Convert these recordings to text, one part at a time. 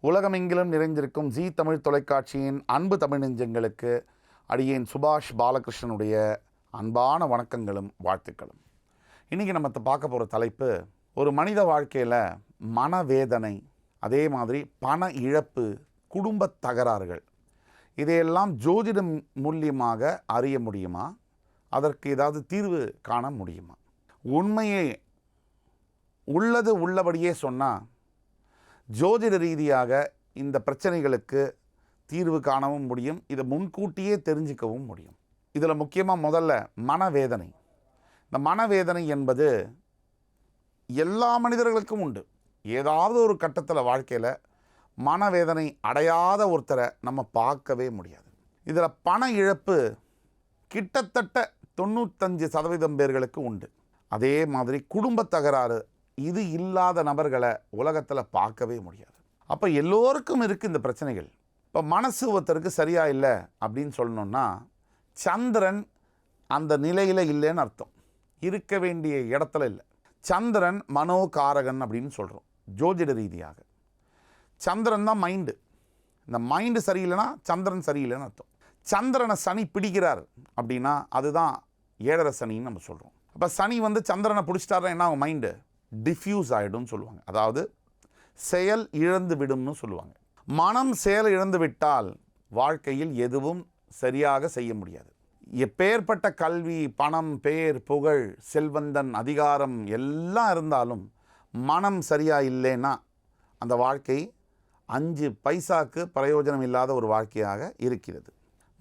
உலகமெங்கிலும் நிறைந்திருக்கும் ஜீ தமிழ் தொலைக்காட்சியின் அன்பு தமிழ் நெஞ்சங்களுக்கு அடியேன் சுபாஷ் பாலகிருஷ்ணனுடைய அன்பான வணக்கங்களும் வாழ்த்துக்களும். இன்றைக்கி நம்ம பார்க்க போகிற தலைப்பு, ஒரு மனித வாழ்க்கையில் மனவேதனை, அதே மாதிரி பண இழப்பு, குடும்ப தகராறுகள், இதையெல்லாம் ஜோதிடம் மூலியமாக அறிய முடியுமா? அதற்கு ஏதாவது தீர்வு காண முடியுமா? உண்மையை உள்ளது உள்ளபடியே சொன்னால் ஜோதிட ரீதியாக இந்த பிரச்சனைகளுக்கு தீர்வு காணவும் முடியும், இதை முன்கூட்டியே தெரிஞ்சிக்கவும் முடியும். இதில் முக்கியமாக முதல்ல மனவேதனை. இந்த மனவேதனை என்பது எல்லா மனிதர்களுக்கும் உண்டு. ஏதாவது ஒரு கட்டத்தில் வாழ்க்கையில் மனவேதனை அடையாத ஒருத்தரை நம்ம பார்க்கவே முடியாது. இதில் பண இழப்பு கிட்டத்தட்ட 95% பேர்களுக்கு உண்டு. அதே மாதிரி குடும்ப தகராறு, இது இல்லாத நபர்களை உலகத்தில் பார்க்கவே முடியாது. அப்போ எல்லோருக்கும் இருக்குது இந்த பிரச்சனைகள். இப்போ மனசு ஒருத்தருக்கு சரியாக இல்லை அப்படின்னு சொல்லணுன்னா, சந்திரன் அந்த நிலையில் இல்லைன்னு அர்த்தம். இருக்க வேண்டிய இடத்துல இல்லை. சந்திரன் மனோகாரகன் அப்படின்னு சொல்கிறோம் ஜோதிட ரீதியாக. சந்திரன் தான் மைண்டு. இந்த மைண்டு சரியில்லைன்னா சந்திரன் சரியில்லைன்னு அர்த்தம். சந்திரனை சனி பிடிக்கிறார் அப்படின்னா அதுதான் ஏழரை சனின்னு நம்ம சொல்கிறோம். அப்போ சனி சந்திரனை பிடிச்சிட்டாருன்னா என்ன ஆகும்? மைண்டு டிஃப்யூஸ் ஆகிடும்னு சொல்லுவாங்க. அதாவது செயல் இழந்து விடும்னு சொல்லுவாங்க. மனம் செயல் இழந்து விட்டால் வாழ்க்கையில் எதுவும் சரியாக செய்ய முடியாது. எப்பேற்பட்ட கல்வி, பணம், பேர், புகழ், செல்வந்தன், அதிகாரம் எல்லாம் இருந்தாலும் மனம் சரியாக இல்லைன்னா அந்த வாழ்க்கை 5 பைசாக்கு பிரயோஜனம் இல்லாத ஒரு வாழ்க்கையாக இருக்கிறது.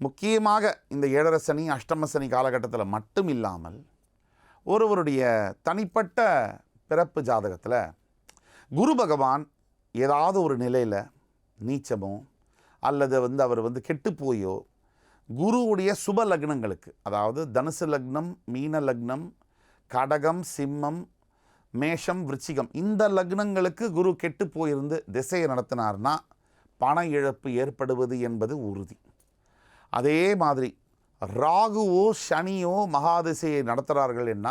முக்கியமாக இந்த ஏழரை சனி, அஷ்டம சனி காலகட்டத்தில் மட்டும் இல்லாமல் ஒருவருடைய தனிப்பட்ட பிறப்பு ஜாதகத்தில் குரு பகவான் ஏதாவது ஒரு நிலையில் நீச்சமோ அல்லது அவர் கெட்டுப்போயோ, குருவுடைய சுப லக்னங்களுக்கு, அதாவது தனுசு லக்னம், மீன லக்னம், கடகம், சிம்மம், மேஷம், விருச்சிகம், இந்த லக்னங்களுக்கு குரு கெட்டு போயிருந்து திசையை நடத்தினார்னா பண இழப்பு ஏற்படுவது என்பது உறுதி. அதே மாதிரி ராகுவோ சனியோ மகாதிசையை நடத்துகிறார்கள் என்ன,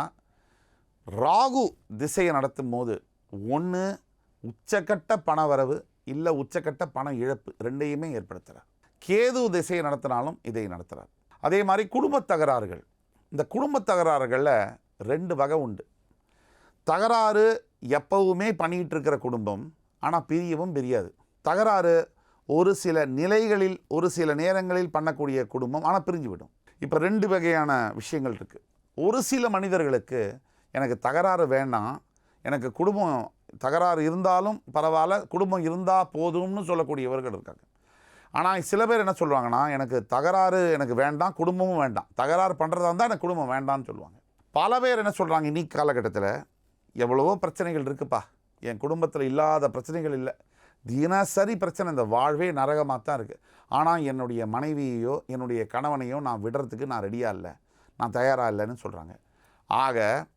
ராகு திசையை நடத்தும் போது ஒன்று உச்சக்கட்ட பண வரவு, இல்லை உச்சக்கட்ட பண இழப்பு, ரெண்டையுமே ஏற்படுத்துகிறார். கேது திசையை நடத்தினாலும் இதை நடத்துகிறார். அதே மாதிரி குடும்ப தகராறுகள். இந்த குடும்ப தகராறுகளில் 2 வகை உண்டு. தகராறு எப்பவுமே பண்ணிகிட்டு இருக்கிற குடும்பம், ஆனால் பிரியவும் பிரியாது. தகராறு ஒரு சில நிலைகளில், ஒரு சில நேரங்களில் பண்ணக்கூடிய குடும்பம், ஆனால் பிரிஞ்சு விடும். இப்போ 2 வகையான விஷயங்கள் இருக்குது. ஒரு சில மனிதர்களுக்கு எனக்கு தகராறு வேண்டாம், எனக்கு குடும்பம் தகராறு இருந்தாலும் பரவாயில்ல, குடும்பம் இருந்தால் போதும்னு சொல்லக்கூடியவர்கள் இருக்காங்க. ஆனால் சில பேர் என்ன சொல்லுவாங்கன்னா, எனக்கு தகராறு எனக்கு வேண்டாம், குடும்பமும் வேண்டாம், தகராறு பண்ணுறதா இருந்தால் எனக்கு குடும்பம் வேண்டாம்னு சொல்லுவாங்க. பல பேர் என்ன சொல்கிறாங்க, இன்னைக்கு காலகட்டத்தில் எவ்வளவோ பிரச்சனைகள் இருக்குப்பா, என் குடும்பத்தில் இல்லாத பிரச்சனைகள் இல்லை, தினசரி பிரச்சனை, இந்த வாழ்வே நரகமாக தான் இருக்குது, ஆனால் என்னுடைய மனைவியையோ என்னுடைய கணவனையோ நான் விடுறதுக்கு நான் ரெடியாக இல்லை, நான் தயாராக இல்லைன்னு சொல்கிறாங்க. ஆக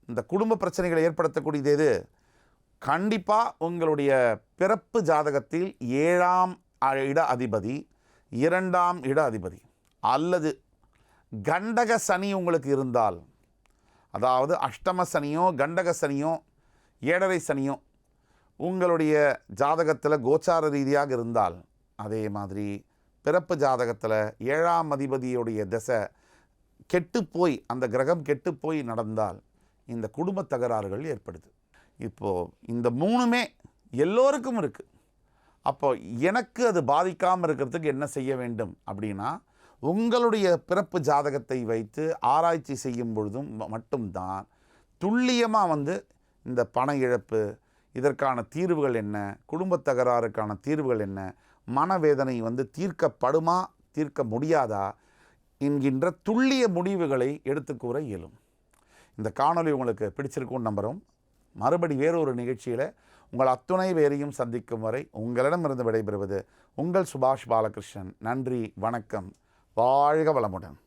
இந்த குடும்ப பிரச்சனைகளை ஏற்படுத்தக்கூடியது எது? கண்டிப்பாக உங்களுடைய பிறப்பு ஜாதகத்தில் 7ஆம் இட அதிபதி, 2ஆம் இட அதிபதி அல்லது கண்டக சனி உங்களுக்கு இருந்தால், அதாவது அஷ்டம சனியோ கண்டக சனியோ ஏழரை சனியோ உங்களுடைய ஜாதகத்தில் கோச்சார ரீதியாக இருந்தால், அதே மாதிரி பிறப்பு ஜாதகத்தில் 7ஆம் அதிபதியுடைய திசை கெட்டுப்போய், அந்த கிரகம் கெட்டுப்போய் நடந்தால் இந்த குடும்ப தகராறுகள் ஏற்படுது. இப்போது இந்த 3மே எல்லோருக்கும் இருக்குது. அப்போ எனக்கு அது பாதிக்காமல் இருக்கிறதுக்கு என்ன செய்ய வேண்டும் அப்படின்னா, உங்களுடைய பிறப்பு ஜாதகத்தை வைத்து ஆராய்ச்சி செய்யும் பொழுதும் மட்டும்தான் துல்லியமாக இந்த பண இழப்பு, இதற்கான தீர்வுகள் என்ன, குடும்ப தகராறுக்கான தீர்வுகள் என்ன, மனவேதனை தீர்க்கப்படுமா தீர்க்க முடியாதா என்கின்ற துல்லிய முடிவுகளை எடுத்துக்கூற இயலும். இந்த காணொளி உங்களுக்கு பிடிச்சிருக்கும்னு நம்புகிறோம். மறுபடி வேறொரு நிகழ்ச்சியில் உங்கள் அத்துணை பேரையும் சந்திக்கும் வரை உங்களிடமிருந்து விடைபெறுவது உங்கள் சுபாஷ் பாலகிருஷ்ணன். நன்றி, வணக்கம், வாழ்க வளமுடன்.